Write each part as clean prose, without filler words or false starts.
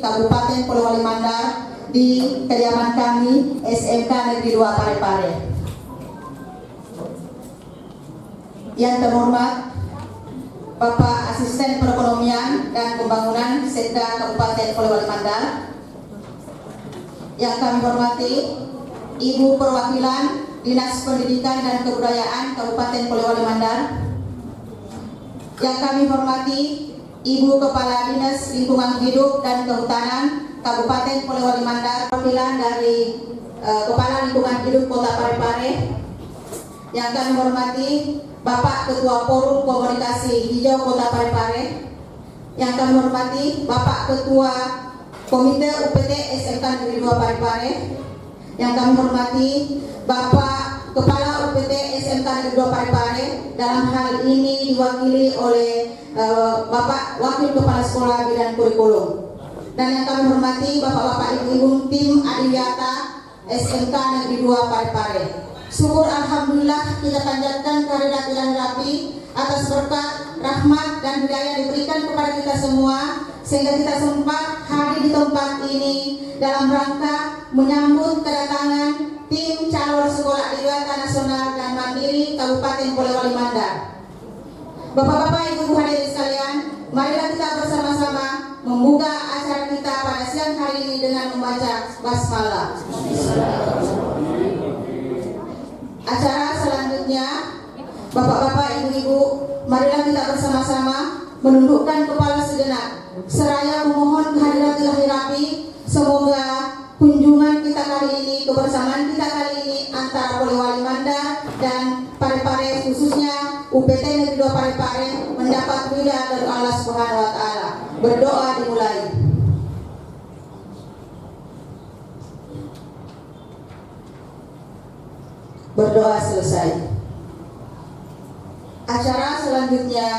Kabupaten Polewali Mandar di kediaman kami SMK Negeri 2 Parepare. Yang terhormat Bapak Asisten Perekonomian dan Pembangunan Sekda Kabupaten Polewali Mandar. Yang kami hormati Ibu Perwakilan Dinas Pendidikan dan Kebudayaan Kabupaten Polewali Mandar. Yang kami hormati Ibu Kepala Dinas Lingkungan Hidup dan Kehutanan Kabupaten Polewali Mandar, perwakilan dari Kepala Lingkungan Hidup Kota Parepare. Yang kami hormati Bapak Ketua Forum Komunikasi Hijau Kota Parepare. Yang kami hormati Bapak Ketua Komite UPT SMK Negeri 2 Parepare. Yang kami hormati Bapak Kepala UPT SMK Negeri 2 Parepare. Dalam hal ini diwakili oleh Bapak Wakil Kepala Sekolah Bidang Kurikulum. Dan yang kami hormati Bapak-Bapak Ibu-Ibu tim Adiwiyata SMK Negeri 2 Parepare. Syukur Alhamdulillah kita panjatkan kehadirat Ilahi Rabbi atas berkat, rahmat dan hidayah diberikan kepada kita semua, sehingga kita sempat hadir di tempat ini dalam rangka menyambut kedatangan tim calon sekolah adiwiyata nasional dan mandiri Kabupaten Polewali Mandar. Bapak-bapak, ibu-ibu hadirin sekalian, marilah kita bersama-sama membuka acara kita pada siang hari ini dengan membaca basmalah. Acara selanjutnya, bapak-bapak, ibu-ibu, marilah kita bersama-sama menundukkan kepala sejenak, seraya memohon kehadirat Ilahi Rabbi. Semoga kunjungan kita kali ini, kebersamaan kita kali ini antara Polewali Mandar dan Parepare, khususnya UPT Negeri 2 Parepare, mendapat ridha dari Allah Subhanahu wa Ta'ala. Berdoa dimulai. Berdoa selesai. Acara selanjutnya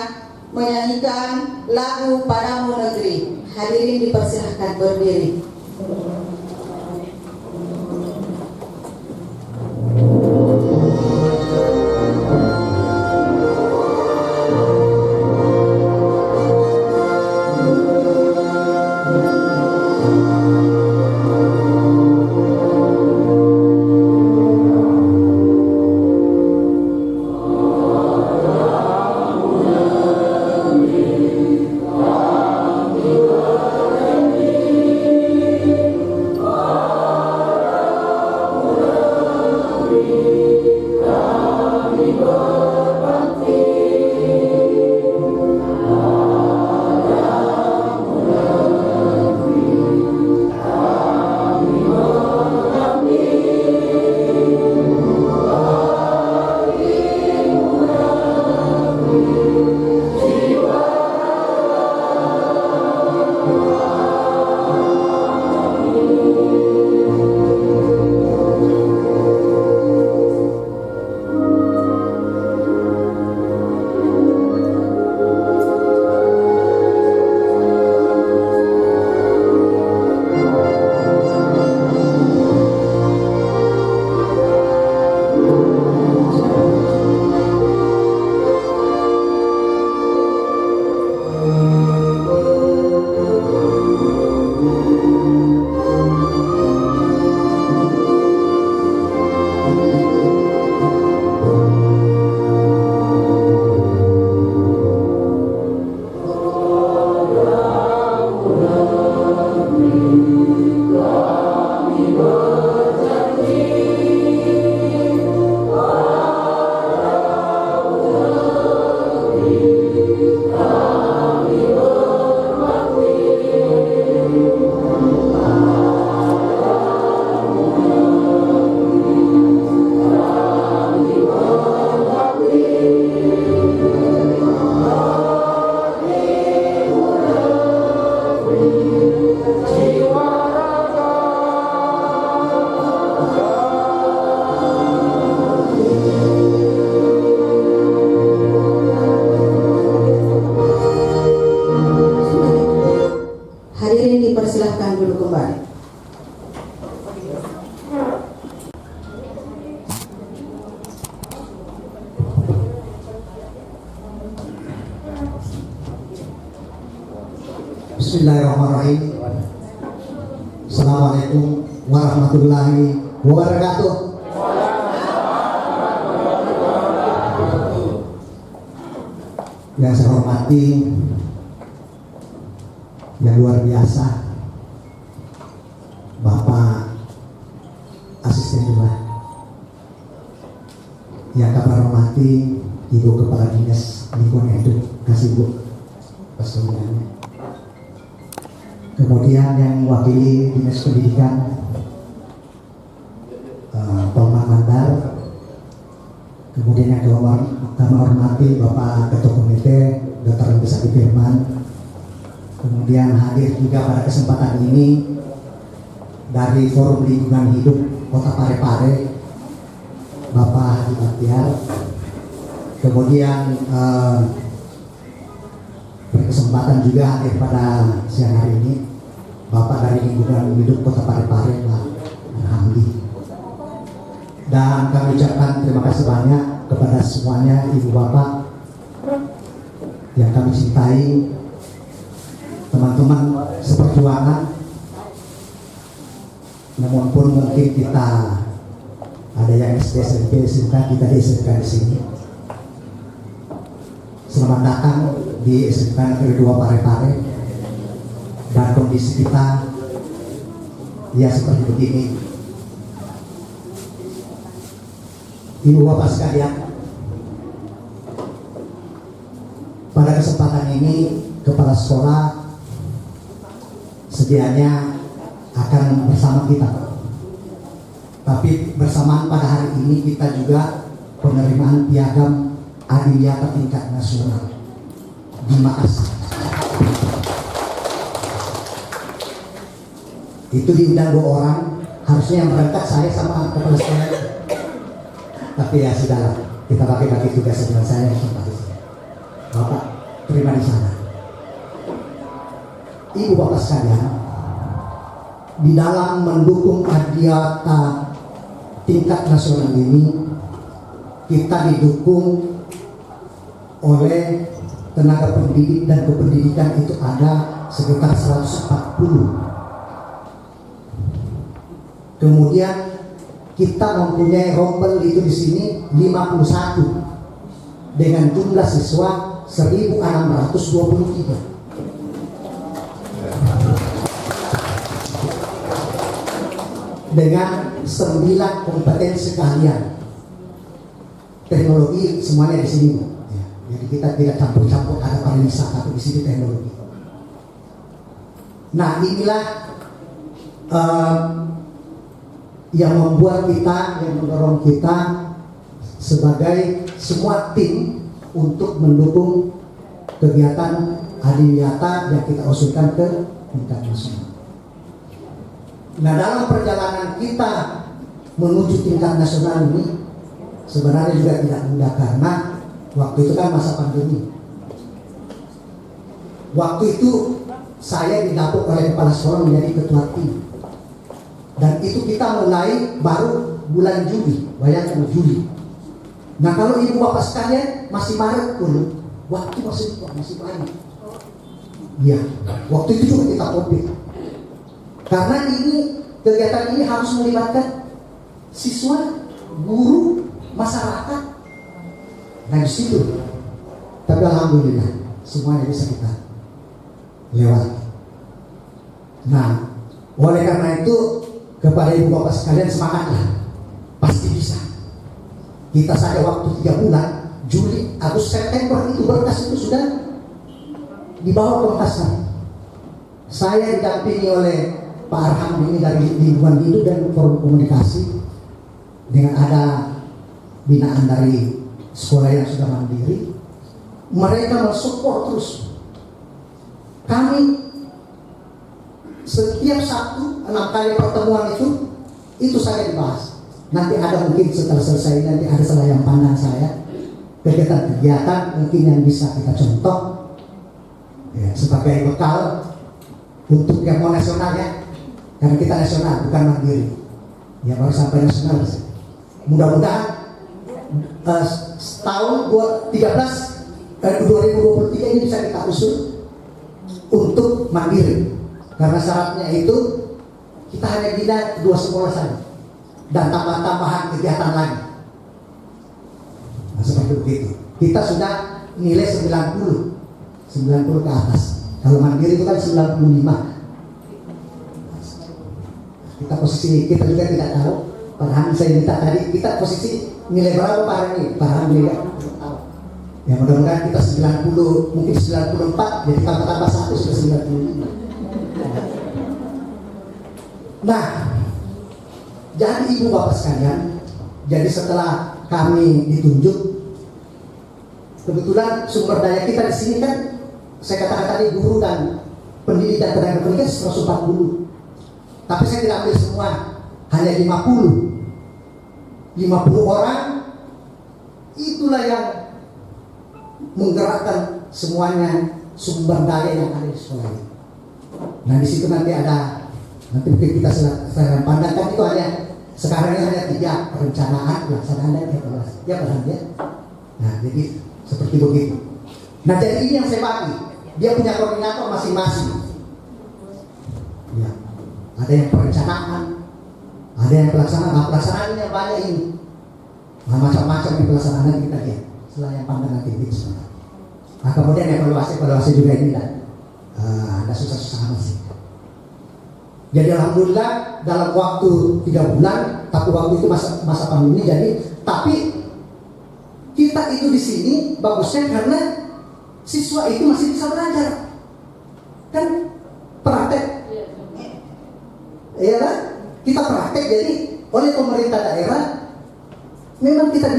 menyanyikan lagu Padamu Negeri. Hadirin dipersilahkan berdiri. Bismillahirrahmanirrahim. Assalamualaikum warahmatullahi wabarakatuh. Yang saya hormati, yang luar biasa, Bapak Asisten Lurah. Yang kami hormati, Ibu Kepala Dinas Lingkungan Hidup, kasih Bu persetujuannya. Kemudian yang mewakili Dinas Pendidikan, Pak Mandar. Kemudian yang kami hormati Bapak Ketua Komite Dr. Besaki Firman. Kemudian hadir juga pada kesempatan ini dari Forum Lingkungan Hidup Kota Parepare, Bapak Haji Bahtiar. Kemudian berkesempatan juga hadir pada siang hari ini Bapak dari Lingkungan Hidup Kota Parepare, Pak Hamdi. Dan kami ucapkan terima kasih banyak kepada semuanya Ibu Bapak yang kami cintai, teman-teman seperjuangan. Namun pun mungkin kita ada yang SD, SMP, SMK, kita di SMK di sini. Selamat datang di SMK Negeri 2 Parepare. Dan kondisi kita ya seperti begini. Ibu Bapak sekalian, pada kesempatan ini kepala sekolah sedianya akan bersama kita. Tapi bersamaan pada hari ini kita juga penerimaan piagam Adiwiyata tingkat nasional di Makassar. Itu diundang 2 orang, harusnya yang berangkat saya sama kepala sekolah. Tapi ya sudahlah, kita bagi-bagi tugas dengan saya yang tempat di sini. Bapak terima di sana. Ibu Bapak sekalian, di dalam mendukung Adiwiyata tingkat nasional ini, kita didukung oleh tenaga pendidik dan kependidikan itu ada sekitar 140. Kemudian kita mempunyai rombel itu di sini 51 dengan jumlah siswa 1623. Dengan 9 kompetensi keahlian. Teknologi semuanya di sini. Ya, jadi kita tidak campur-campur, ada pariwisata di sini teknologi. Nah, inilah yang membuat kita, yang mendorong kita sebagai semua tim untuk mendukung kegiatan Adiwiyata yang kita usulkan ke tingkat nasional. Nah, dalam perjalanan kita menuju tingkat nasional ini sebenarnya juga tidak mudah karena waktu itu kan masa pandemi. Waktu itu saya didapuk oleh kepala sekolah menjadi ketua tim. Dan itu kita mulai baru bulan Juli, bayangkan Juli. Nah, kalau Ibu Bapak sekalian masih Maret pun, waktu masih banyak. Ya, waktu itu juga kita COVID. Karena ini kegiatan ini harus melibatkan siswa, guru, masyarakat. Nah, di situ. Tapi alhamdulillah semuanya bisa kita lewati. Nah, oleh karena itu kepada Ibu Bapak sekalian semangatlah, pasti bisa. Kita saja waktu 3 bulan, Juli, Agustus, September itu berkas itu sudah dibawa ke Makassar. Saya didampingi oleh Pak Arham ini dari Lingkungan Hidup dan Forum Komunikasi dengan ada binaan dari sekolah yang sudah mandiri. Mereka mensupport terus. Kami setiap Sabtu 6 kali pertemuan itu saya dibahas. Nanti ada mungkin setelah selesai nanti ada selayang pandang saya kegiatan-kegiatan mungkin yang bisa kita contoh ya, sebagai bekal untuk yang mau nasional ya, karena kita nasional bukan mandiri ya, baru sampai nasional. Mudah-mudahan tahun 2023 ini bisa kita usul untuk mandiri. Karena syaratnya itu kita hanya bina 2 sekolah saja dan tambahan kegiatan lagi. Nah, seperti begitu. Kita sudah nilai 90 ke atas. Kalau mandiri itu kan 95. Kita juga tidak tahu. Padahal saya minta tadi kita posisi nilai berapa Pak hari ini? Padahal nilai tahu. Ya mudah-mudahan kita 90, mungkin 94, jadi tambah 1 sudah 95. Nah, jadi ibu bapak sekalian, jadi setelah kami ditunjuk, kebetulan sumber daya kita di sini kan, saya katakan tadi guru dan pendidikan tenaga pendidikan 140. Tapi saya tidak ambil semua, hanya 50 orang. Itulah yang menggerakkan semuanya sumber daya yang ada di sekolah ini. Nah di situ nanti mungkin kita sekarang pandangkan itu hanya sekarang ini hanya 3 perencanaan, pelaksanaan dan evaluasi. Ya paham ya. Nah jadi seperti begitu. Nah jadi ini yang saya bagi. Dia punya koordinator masing-masing. Ya. Ada yang perencanaan, ada yang pelaksanaan. Nah, pelaksanaan ini yang banyak ini. Nah, macam-macam yang pelaksanaan kita lihat. Setelah yang pandangan tinggi semua. Nah kemudian evaluasi juga ini dan ada susah-susah amat sih. Jadi alhamdulillah dalam waktu 3 bulan, tapi waktu itu masa pandemi, jadi tapi kita itu di sini bagusnya karena siswa itu masih bisa belajar, kan praktek, ya kan? Kita praktek, jadi oleh pemerintah daerah memang kita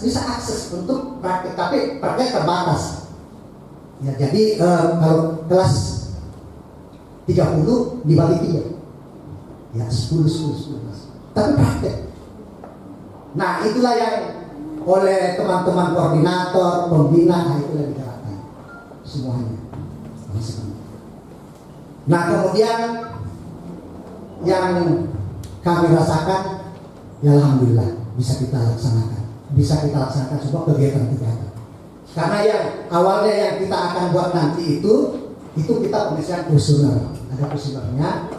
bisa akses untuk praktek, tapi praktek terbatas. Ya, jadi kalau kelas 30 dibagi 3, ya 10. Tapi praktek. Nah itulah yang oleh teman-teman koordinator, pembina, nah itulah digerakkan semuanya. Nah kemudian yang kami rasakan, ya alhamdulillah bisa kita laksanakan sebuah kegiatan. Karena yang awalnya yang kita akan buat nanti itu kita pengisian kuesioner, ada kuesionernya,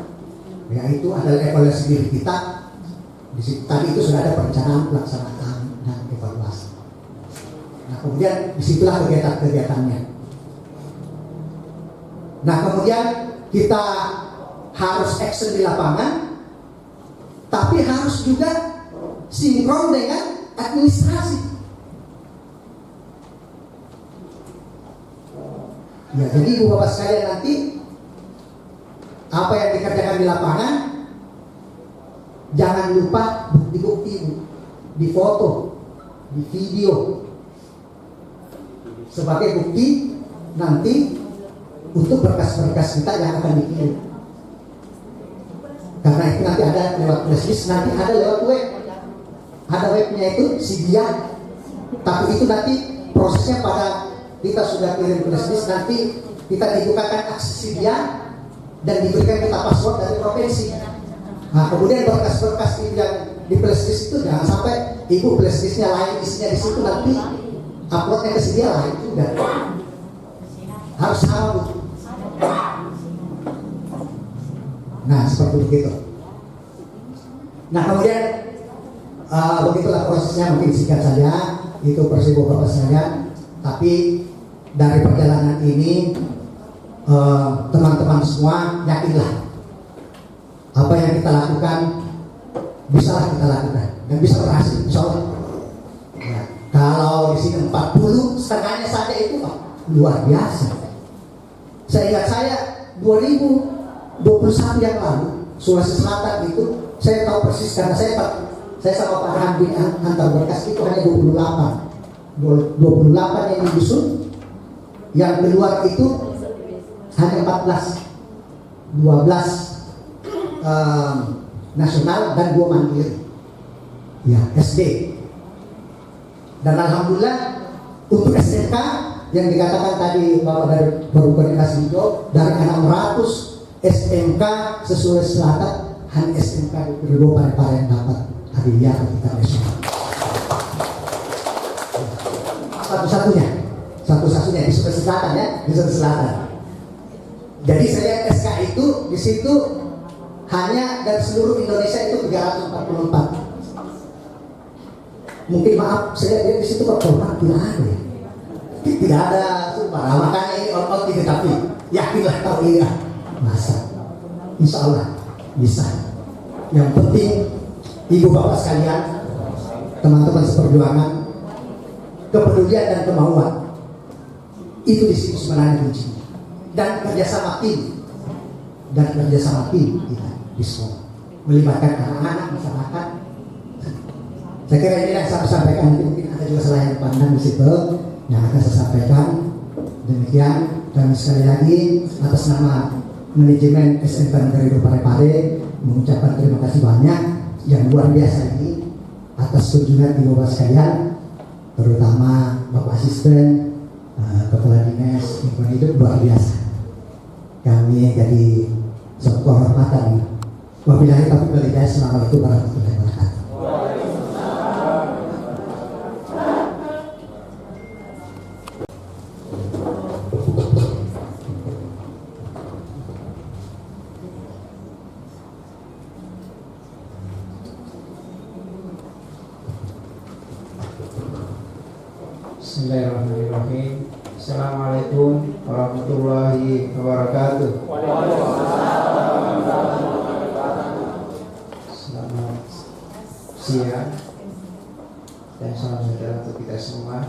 yaitu adalah evaluasi diri kita. Di situ tadi itu sudah ada perencanaan, pelaksanaan dan evaluasi. Nah kemudian disitulah kegiatannya. Nah kemudian kita harus action di lapangan, tapi harus juga sinkron dengan administrasi. Ya, jadi ibu bapak sekalian nanti apa yang dikerjakan di lapangan jangan lupa bukti-bukti, di foto, di video sebagai bukti nanti untuk berkas-berkas kita yang akan dikirim. Karena itu nanti ada lewat flashdisk, nanti ada lewat web, ada webnya itu Sidia. Tapi itu nanti prosesnya pada kita sudah kirim flashdisk, nanti kita dibukakan akses Sidia dan diberikan kita password dari provinsi. Nah kemudian berkas-berkas yang di flashdisk itu jangan sampai ibu flashdisknya lain, isinya di situ, nanti uploadnya ke Sidia lain juga. Harus sama bu. Nah seperti begitu. Nah kemudian begitulah prosesnya, mungkin singkat saja itu proses bapak saya. Tapi dari perjalanan ini teman-teman semua yakinlah apa yang kita lakukan bisalah kita lakukan dan bisa berhasil insya Allah. Ya, kalau di sini 40 setengahnya saja itu Pak, luar biasa. Saya ingat saya 2021 yang lalu Sulawesi Selatan itu saya tahu persis karena saya sama Pak Hamdi antar berkas itu hanya 28 yang disusun, yang keluar itu hanya 14, 12 nasional dan 2 mandiri, ya SD. Dan alhamdulillah untuk SMK yang dikatakan tadi Bapak dari Komunikasi Hijau, dari 600 SMK sesuai Selatan hanya SMK di Ridho Parepare yang dapat hadiah kita nasional. Satu-satunya di Sulawesi Selatan ya, di Sulawesi Selatan. Jadi saya SK itu di situ hanya dari seluruh Indonesia itu 344. Mungkin maaf, saya lihat di situ kok kotak tidak ada ya. Tidak ada sumpah. Makanya ini out ini, tapi yakinlah kalau ini masa. Insya Allah bisa. Yang penting ibu bapak sekalian, teman-teman seperjuangan, kepedulian dan kemauan itu di situ sebenarnya kunci. Dan kerjasama tim kita di sekolah melibatkan anak-anak masyarakat. Saya kira ini yang saya sampaikan, nanti mungkin ada juga salah yang pandang di situ yang akan saya sampaikan. Demikian, dan sekali lagi atas nama manajemen SMK Negeri Parepare mengucapkan terima kasih banyak yang luar biasa ini atas kunjungan ibu bapak sekalian, terutama bapak asisten, kepala dinas lingkungan hidup, luar biasa. Kami jadi suatu kehormatan. Wabillahi taufiq wal hidayah. Assalamualaikum warahmatullahi wabarakatuh. Bismillahirrahmanirrahim. Assalamualaikum warahmatullahi wabarakatuh. Selamat siang dan salam sejahtera untuk kita semua.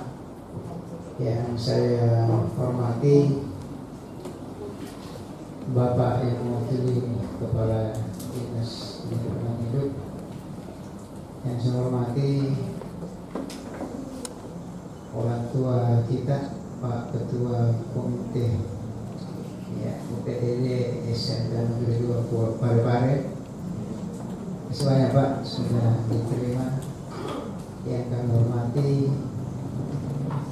Yang saya hormati Bapak yang mewakili Kepala Dinas Lingkungan Hidup, yang saya hormati orang tua kita, Pak Ketua Komite UPTD SMK Negeri 2 Parepare. Semuanya Pak sudah diterima. Yang kami hormati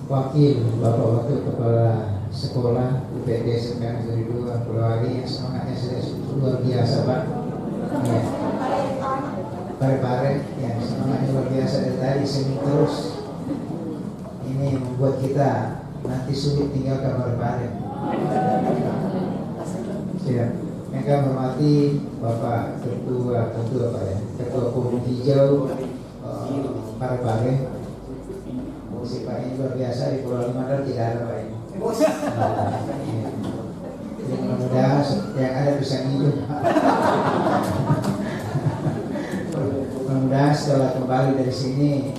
Wakil Bapak Wakil Kepala Sekolah UPTD SMK Negeri 2 Polewali, yang semangatnya sudah luar biasa Pak. Ya. Parepare yang semangatnya luar biasa dari tadi sini terus. Ini membuat kita nanti sulit tinggalkan Parepare. Ya, yang kami hormati Bapak Ketua Pak ya, Ketua Forum Hijau Parepare. Si Pak ini luar biasa, di Pulau Limandan tidak ada Pak ini. Jadi mudah-mudahan yang ada bisa hidup. Mudah-mudahan setelah kembali dari sini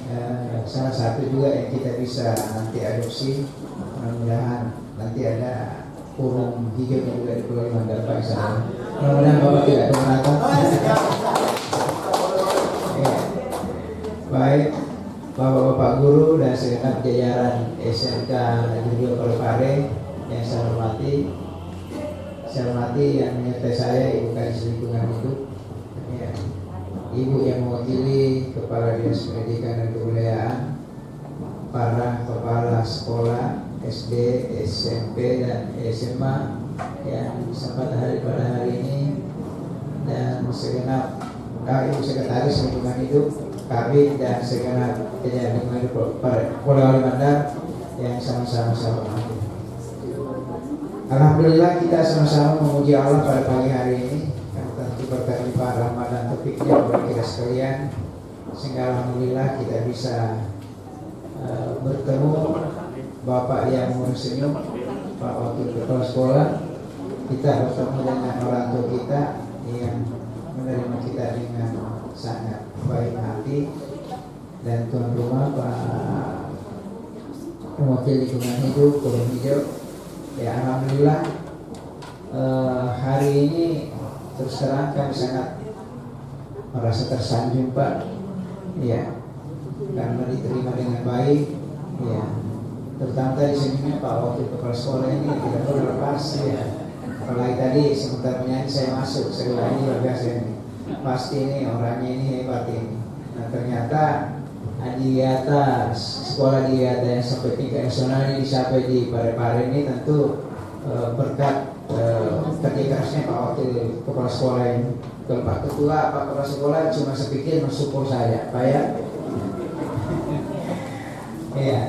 salah satu juga yang kita bisa nanti adopsi. Mudah-mudahan nanti ada forum hijau juga di Pulau Limandan Pak. Mudah-mudahan Bapak tidak keberatan. Baik, Bapak-bapak guru dan segenap jajaran SMK Negeri 2 Parepare yang saya hormati yang menyertai saya Ibu Kadis Lingkungan Hidup, ya, Ibu yang mewakili Kepala Dinas Pendidikan dan Kebudayaan, para kepala sekolah SD, SMP dan SMA yang sempat hadir pada hari ini, dan segenap Ibu Sekretaris Lingkungan Hidup Kabit dan segenap jajaran lingkungan hidup Polewali Mandar yang sama-sama saya hormati. Alhamdulillah kita sama-sama memuji Allah pada pagi hari ini, yang tentu berkat limpah rahmat dan taufiknya kepada kita sekalian, sehingga alhamdulillah kita bisa bertemu Bapak yang senyum, Pak Wakil Kepala Sekolah, kita bertemu dengan orang tua kita yang menerima kita dengan sangat baik hati, dan tuan rumah Pak Wakil Lingkungan Hidup Forum Hijau. Ya alhamdulillah hari ini terus terang kami sangat merasa tersanjung Pak, ya, karena diterima dengan baik, ya, terutama tadi sebenarnya Pak Wakil Kepala Sekolah ini tidak boleh lepas, ya. Apalagi tadi sebentar menyanyi saya masuk, saya bilang ini luar biasa ini, pasti ini orangnya ini hebat ini. Nah ternyata di atas sekolah di atas yang sampai tingkat nasional ini dicapai di Parepare ini tentu berkat kerja kerasnya Pak Wakil Kepala Sekolah ini. Kalau Pak Ketua, Pak Kepala Sekolah cuma sepikir mensupport saya, Pak ya. Ya,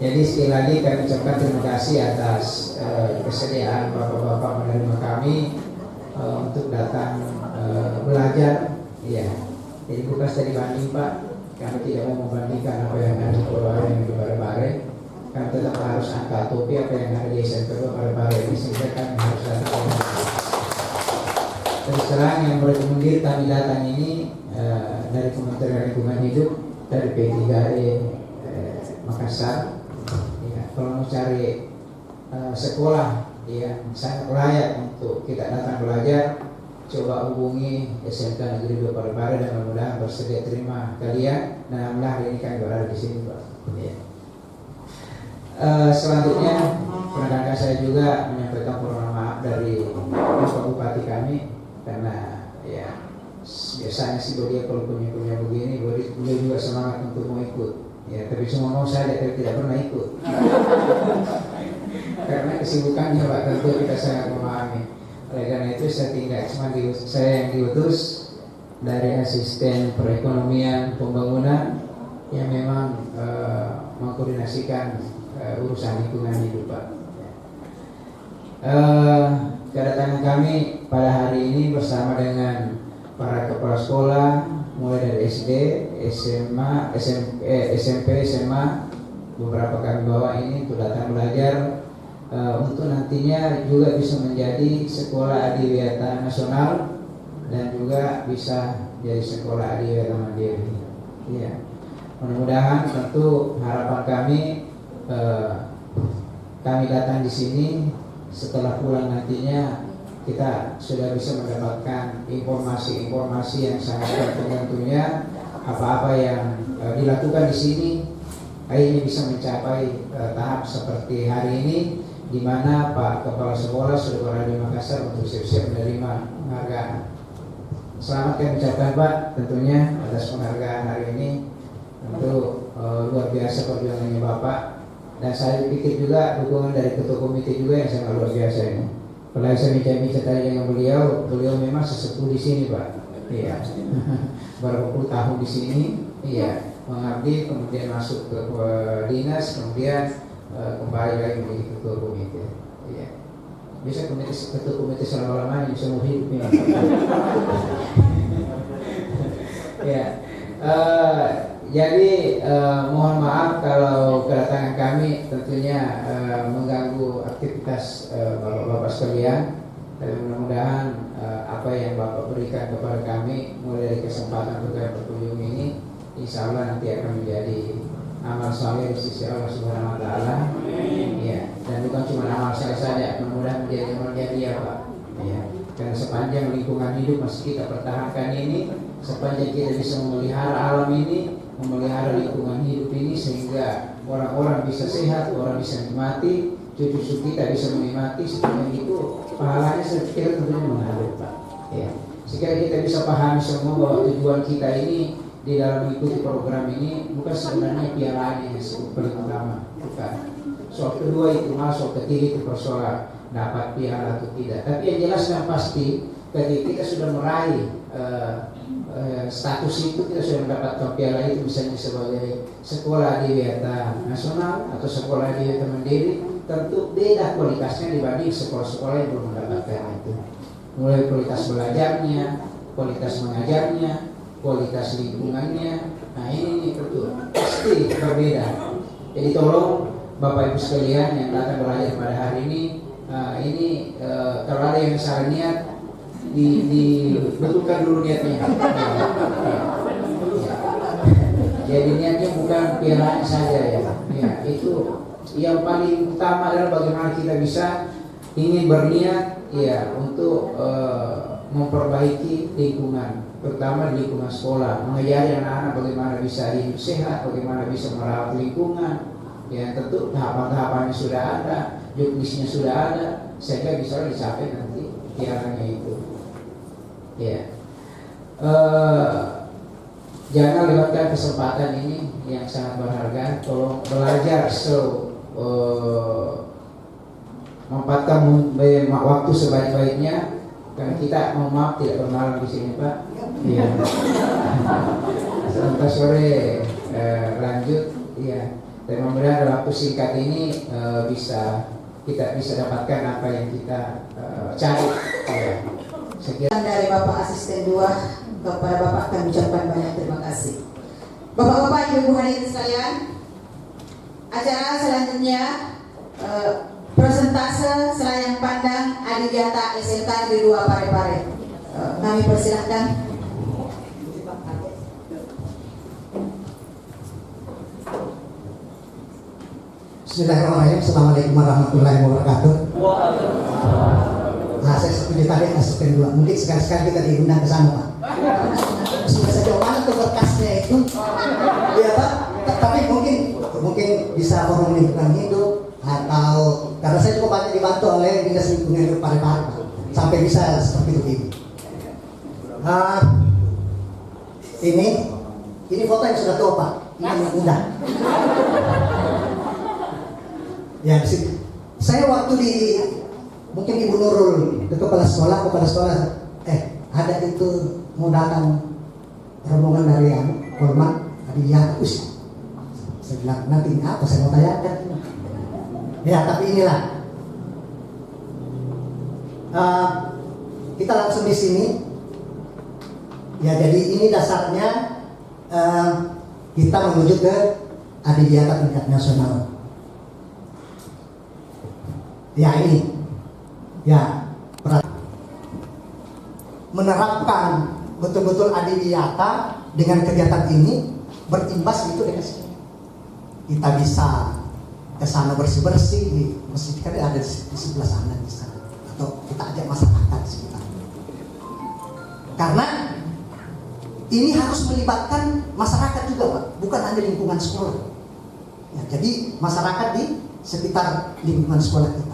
jadi sekali lagi kami ucapkan terima kasih atas kesediaan Bapak-bapak menerima kami untuk datang belajar. Ya, jadi bukan tadi banding Pak, kami tidak mau membandingkan apa yang ada di Pulau yang di Parepare. Kami tetap harus angkat topi apa yang ada di SMP Parepare ini, sehingga kami harus datang. Terus terang yang merekomendasi kami datang ini dari Kementerian Lingkungan Hidup, dari P3E Makassar. Ya, kalau mau cari sekolah yang sangat layak untuk kita datang belajar, coba hubungi SMK Negeri 2 Parepare dan mudah-mudahan bersedia terima kalian. Dan alhamdulillah hari ini kami berada di sini, Pak. Ya. Selanjutnya rekan-rekan saya juga menyampaikan permohonan maaf dari Bapak Bupati kami, karena ya biasanya sih beliau kalau punya begini beliau juga semangat untuk mau ikut. Ya, tapi semua mau saya tapi tidak pernah ikut. Karena kesibukannya Pak, tentu kita sangat memahami. Oleh karena itu saya yang diutus dari asisten perekonomian pembangunan yang memang mengkoordinasikan urusan lingkungan hidup Pak. Kedatangan kami pada hari ini bersama dengan para kepala sekolah mulai dari SD, SMA, SMP, SMA, beberapa kami bawa ini untuk datang belajar untuk nantinya juga bisa menjadi sekolah adiwiyata nasional dan juga bisa jadi sekolah adiwiyata mandiri. Ya. Mudah-mudahan tentu harapan kami datang di sini setelah pulang nantinya kita sudah bisa mendapatkan informasi-informasi yang sangat penting, tentunya apa-apa yang dilakukan di sini akhirnya bisa mencapai tahap seperti hari ini, di mana Pak Kepala Sekolah sudah berada di Makassar untuk siap-siap menerima penghargaan. Selamat kami ucapkan Pak, tentunya atas penghargaan hari ini. Tentu luar biasa perjuangannya Bapak, dan saya pikir juga dukungan dari ketua komite juga yang sangat luar biasa ini. Kalau saya bicara tadi dengan beliau memang sesepuh di sini Pak. Iya, berapa puluh tahun di sini, iya, mengabdi, kemudian masuk ke dinas, kemudian kembali lagi menjadi ketua komite. Iya, bisa ketua komite selama-lamanya bisa mau hidup ini. Ya. Jadi mohon maaf kalau kedatangan kami tentunya mengganggu aktivitas Bapak-Bapak sekalian. Dan mudah-mudahan apa yang Bapak berikan kepada kami mulai dari kesempatan untuk berkunjung ini, insya Allah nanti akan menjadi amal saleh di sisi Allah Subhanahu Wa Taala. Ya, dan bukan cuma amal saleh saja, mudah-mudahan menjadi amal jariah Pak. Ya, karena sepanjang lingkungan hidup masih kita pertahankan ini, sepanjang kita bisa memelihara alam ini, memelihara lingkungan hidup ini, sehingga orang-orang bisa sehat, orang bisa menikmati, cucu-cucu kita bisa menikmati, sepanjang itu pahalanya saya pikir tentunya mengalir Pak. Ya, sekiranya kita bisa pahami semua bahwa tujuan kita ini di dalam mengikuti program ini bukan sebenarnya pialanya yang paling utama, bukan. Soal kedua itu masuk, ketiga itu persoalan dapat piala atau tidak. Tapi yang jelas dan pasti ketika kita sudah meraih status itu, kita sudah mendapatkan piala itu, misalnya sebagai sekolah adiwiyata nasional atau sekolah adiwiyata mandiri, tentu beda kualitasnya dibanding sekolah-sekolah yang belum mendapatkan itu. Mulai kualitas belajarnya, kualitas mengajarnya, kualitas lingkungannya. Nah ini tentu pasti berbeda. Jadi tolong Bapak Ibu sekalian yang datang belajar pada hari ini, kalau ada yang salah niat, dibetulkan dulu niatnya. Jadi niatnya bukan pialanya saja ya. Itu yang paling utama adalah bagaimana kita bisa ingin berniat ya untuk memperbaiki lingkungan, terutama di lingkungan sekolah, mengajari anak-anak bagaimana bisa hidup sehat, bagaimana bisa merawat lingkungan. Ya tentu tahapan-tahapannya sudah ada, juknisnya sudah ada, sehingga bisa dicapai nanti pialanya itu. Ya, jangan lewatkan kesempatan ini yang sangat berharga. Tolong belajar memanfaatkan waktu sebaik-baiknya. Karena kita mohon maaf tidak bermalam di sini Pak. Iya. Sampai sore lanjut. Iya. Dan mudah-mudahan dalam waktu singkat ini kita bisa dapatkan apa yang kita cari. Ya. Saya kira Dari Bapak Asisten 2 kepada Bapak kami ucapkan banyak terima kasih. Bapak-bapak, ibu hadirin sekalian, acara selanjutnya presentase selayang pandang Adiwiyata SMK Negeri 2 Parepare. Kami persilahkan. Bismillahirrahmanirrahim. Assalamualaikum warahmatullahi wabarakatuh. Nah, saya setuju tadi asisten 2. Mungkin sekali-sekali kita diundang ke sana, Pak. Sudah sejauh mana tuh berkasnya itu? Iya, Pak. Tapi mungkin bisa forum lingkungan hidup atau karena saya juga banyak dibantu oleh dinas lingkungan hidup Parepare, Pak. Sampai bisa seperti itu. Ini foto yang sudah tua, Pak. Ini yang muda. Ya, di sini. Saya waktu di mungkin Ibu Nurul ke kepala sekolah ada itu mau datang rombongan dari Korman Adiwiyata. Saya bilang nanti ini apa saya mau tanyakan. Ya, tapi inilah kita langsung di sini. Ya, jadi ini dasarnya kita menuju ke Adiwiyata tingkat nasional. Ya, ini ya menerapkan betul-betul Adiwiyata dengan kegiatan ini berimbas gitu dengan sini. Kita bisa ke sana bersih-bersih di masjid kan ada di sebelah sana di sana, atau kita ajak masyarakat di sekitar. Karena ini harus melibatkan masyarakat juga, Pak, bukan hanya lingkungan sekolah. Ya, jadi masyarakat di sekitar lingkungan sekolah kita.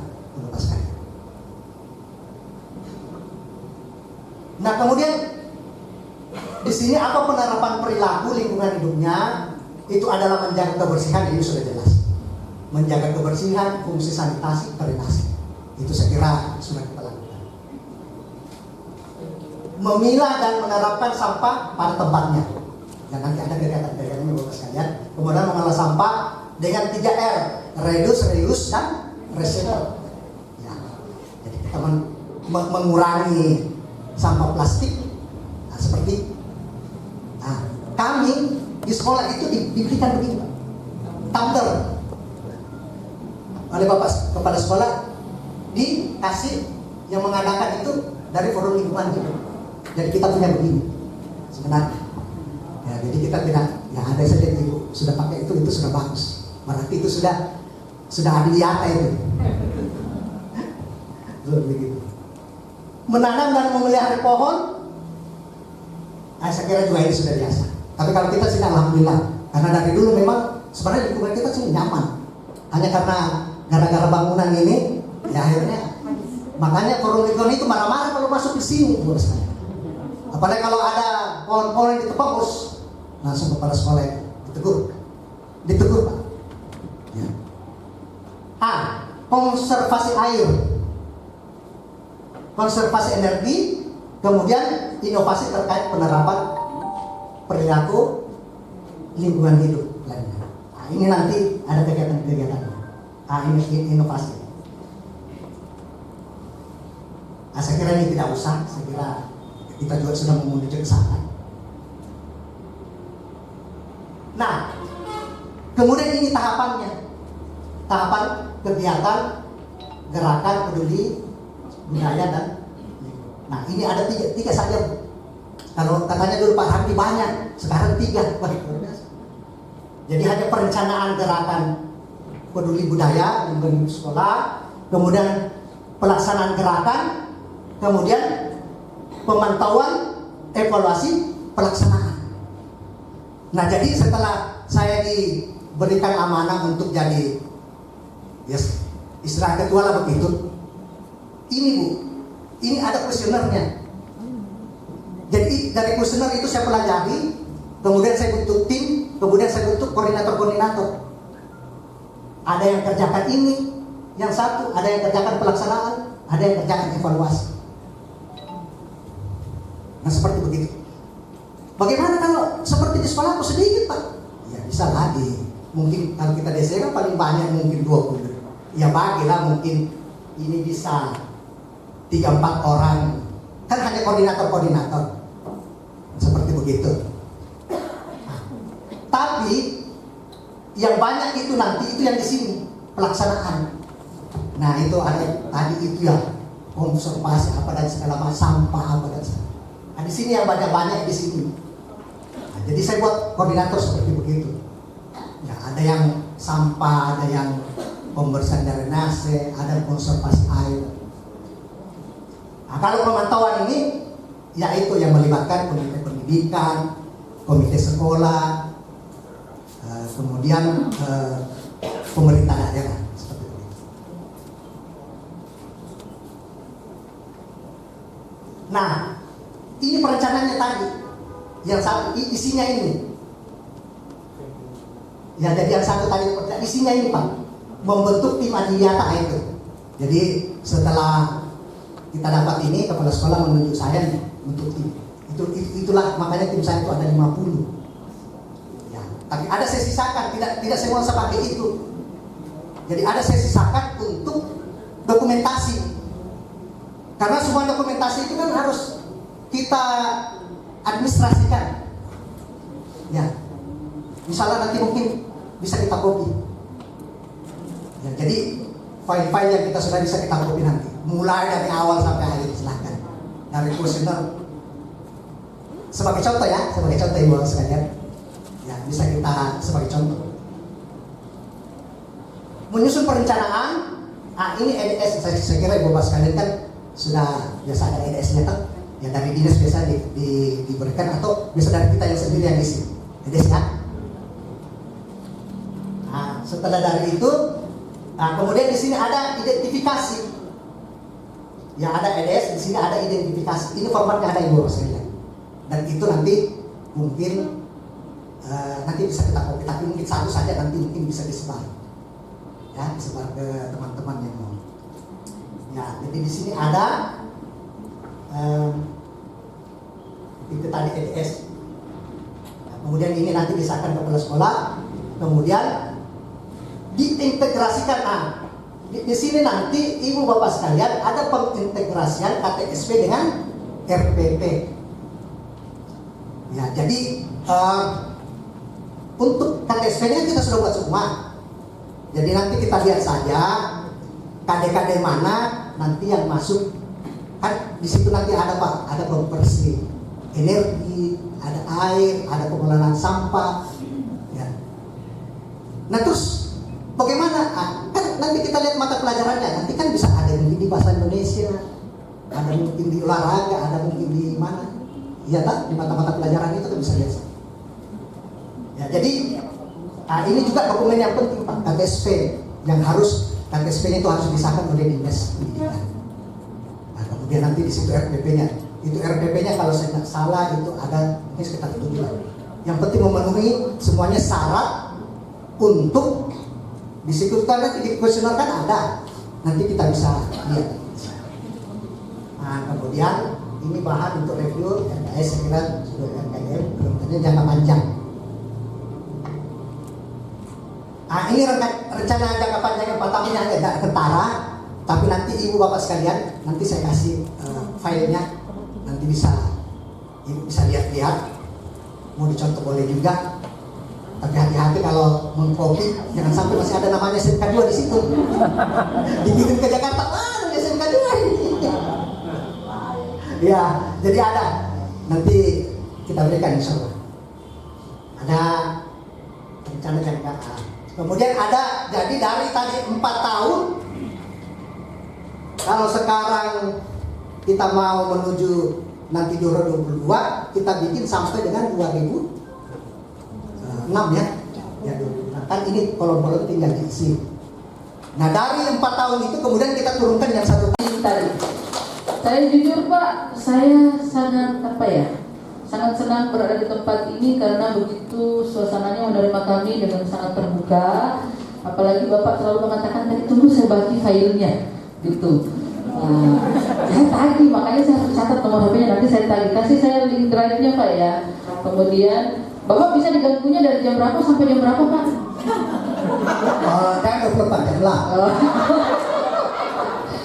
Nah, kemudian di sini apa penerapan perilaku lingkungan hidupnya itu adalah menjaga kebersihan, ini sudah jelas. Menjaga kebersihan, fungsi sanitasi, drenase. Itu saya kira sudah kita lakukan. Memilah dan menerapkan sampah pada tempatnya. Dan nanti ada kegiatan-kegiatannya Bapak sekalian. Kemudian mengolah sampah dengan 3R, reduce, reuse, dan recycle. Ya. Jadi kita mengurangi sampah plastik. Nah, seperti kami di sekolah itu diberikan begini, Pak, tumbler oleh Bapak kepala sekolah, dikasih yang mengadakan itu dari forum lingkungan hidup. Jadi kita punya begini sebenarnya. Ya, jadi kita tidak, ya ada saja Ibu sudah pakai itu sudah bagus. Berarti itu sudah Adiwiyata itu. Begitu. Menanam dan memelihara pohon, saya kira juga ini sudah biasa. Tapi kalau kita sih alhamdulillah, karena dari dulu memang sebenarnya lingkungan kita sih nyaman. Hanya karena gara-gara bangunan ini, ya akhirnya makanya forum lingkungan itu marah-marah kalau masuk di sini, apalagi kalau ada pohon-pohon yang ditebang, langsung kepala sekolah ditegur, Pak. Ya. Konservasi air, konservasi energi, kemudian inovasi terkait penerapan perilaku lingkungan hidup lainnya. Nah, ini nanti ada kegiatan-kegiatan. Ini inovasi. Saya kira ini tidak usah. Saya kira kita juga sudah menuju ke sana. Nah, kemudian ini tahapannya. Tahapan kegiatan gerakan peduli budaya dan nah ini ada tiga saja. Kalau katanya dulu Pak Hamdi banyak, sekarang 3. Jadi hanya perencanaan gerakan peduli budaya di sekolah, kemudian pelaksanaan gerakan, kemudian pemantauan, evaluasi, pelaksanaan. Nah, jadi setelah saya diberikan amanah untuk jadi istilah ketua lah begitu, ini Bu, ini ada kuesionernya. Jadi dari kuesioner itu saya pelajari, kemudian saya bentuk tim, kemudian saya bentuk koordinator-koordinator. Ada yang kerjakan ini, yang satu, ada yang kerjakan pelaksanaan, ada yang kerjakan evaluasi. Nah, seperti begitu. Bagaimana kalau seperti di sekolahku sedikit, Pak? Ya bisa lagi. Mungkin kalau kita desa kan paling banyak mungkin 20. Ya bagilah mungkin ini bisa 3-4 orang. Kan hanya koordinator-koordinator. Seperti begitu. Nah, tapi yang banyak itu nanti itu yang di sini pelaksanaan. Nah itu ada tadi itu ya konservasi apa dan segala macam, sampah apa dan segala. Nah di sini yang banyak di sini. Nah, jadi saya buat koordinator seperti begitu. Ya ada yang sampah, ada yang pembersihan drainase, ada konservasi air. Nah, kalau pemantauan ini yaitu yang melibatkan komite pendidikan, komite sekolah, kemudian pemerintah daerah seperti itu. Nah, ini perencanaannya tadi, yang satu isinya ini. Ya, jadi yang satu tadi isinya ini Pak, membentuk tim adiwiyata itu. Jadi setelah kita dapat ini, kepala sekolah menunjuk saya nih, untuk tim. Itulah makanya tim saya itu ada 50. Ya, tapi ada saya sisakan, tidak semua saya pakai itu. Jadi ada saya sisakan untuk dokumentasi. Karena semua dokumentasi itu kan harus kita administrasikan. Ya. Misalnya nanti mungkin bisa kita copy. Ya, jadi file-file yang kita sudah bisa kita copy nanti, mulai dari awal sampai akhir, silahkan. Dari kuesioner. Sebagai contoh ibu sekalian, ya bisa kita sebagai contoh. Menyusun perencanaan, ini EDS, saya kira ibu sekalian kan sudah biasa ada EDS-nya kan, yang dari dinas biasa diberikan atau bisa dari kita yang sendiri yang isi EDS ya. Nah, setelah dari itu, kemudian di sini ada identifikasi. Ya ada EDS, di sini ada identifikasi. Ini formatnya ada ibu sekalian. Dan itu nanti mungkin nanti bisa kita copy, tapi mungkin satu saja nanti mungkin bisa disebar, ya disebar ke teman-teman yang mau. Ya, jadi di sini ada itu tadi EDS. Nah, kemudian ini nanti disahkan kepala sekolah, kemudian diintegrasikan. Nah, di sini nanti ibu bapak sekalian ada pengintegrasian KTSP dengan RPP. Ya, jadi untuk KTSP-nya kita sudah buat semua. Jadi nanti kita lihat saja KD-KD mana nanti yang masuk. Kan di situ nanti ada Pak, ada pembersih energi, ada air, ada pengelolaan sampah. Ya. Nah terus bagaimana? Kan nanti kita lihat mata pelajarannya. Nanti kan bisa ada mungkin di bahasa Indonesia, ada mungkin di olahraga, ada mungkin di mana. Iya tak? Di mata-mata pelajaran itu kan bisa lihat. Ya, jadi ini juga dokumen yang penting Pak, KTSP yang harus KTSP-nya itu harus disahkan oleh dinas pendidikan. Nah, kemudian nanti di situ RPP-nya. Itu RPP-nya kalau saya tidak salah itu ada mungkin sekitar 7 bulan. Yang penting memenuhi semuanya syarat untuk di situ nanti di kuesioner kan ada. Nanti kita bisa lihat. Nah, kemudian ini bahan untuk review RKS saya kira sudah RKM, kemudian jangka panjang. Nah, ini rencana jangka panjang yang pertamanya agak ketara, tapi nanti ibu bapak sekalian nanti saya kasih filenya, nanti bisa ibu bisa lihat-lihat, mau dicontoh boleh juga, tapi hati-hati kalau mengcopy jangan sampai masih ada namanya SMK 2 di situ. Dikirim ke Jakarta, ada SMK 2 ini. Ya, jadi ada nanti kita berikan insya Allah. Ada rencana jangka. Kemudian ada, jadi dari tadi 4 tahun, kalau sekarang kita mau menuju nanti 2022, kita bikin sampai dengan 2006 ya. Ya, nah, kan ini kolom-kolom tinggal diisi. Nah dari 4 tahun itu kemudian kita turunkan yang 1 tahun tadi. Saya jujur Pak, saya sangat sangat senang berada di tempat ini karena begitu suasananya menerima kami dengan sangat terbuka. Apalagi Bapak selalu mengatakan tadi tunggu saya bagi filenya, gitu. Saya tagih, makanya saya catat nomor HP-nya, nanti saya tagih. Kasih saya link drive-nya Pak ya. Kemudian Bapak bisa diganggunya dari jam berapa sampai jam berapa Pak? Kan 24 jam lah.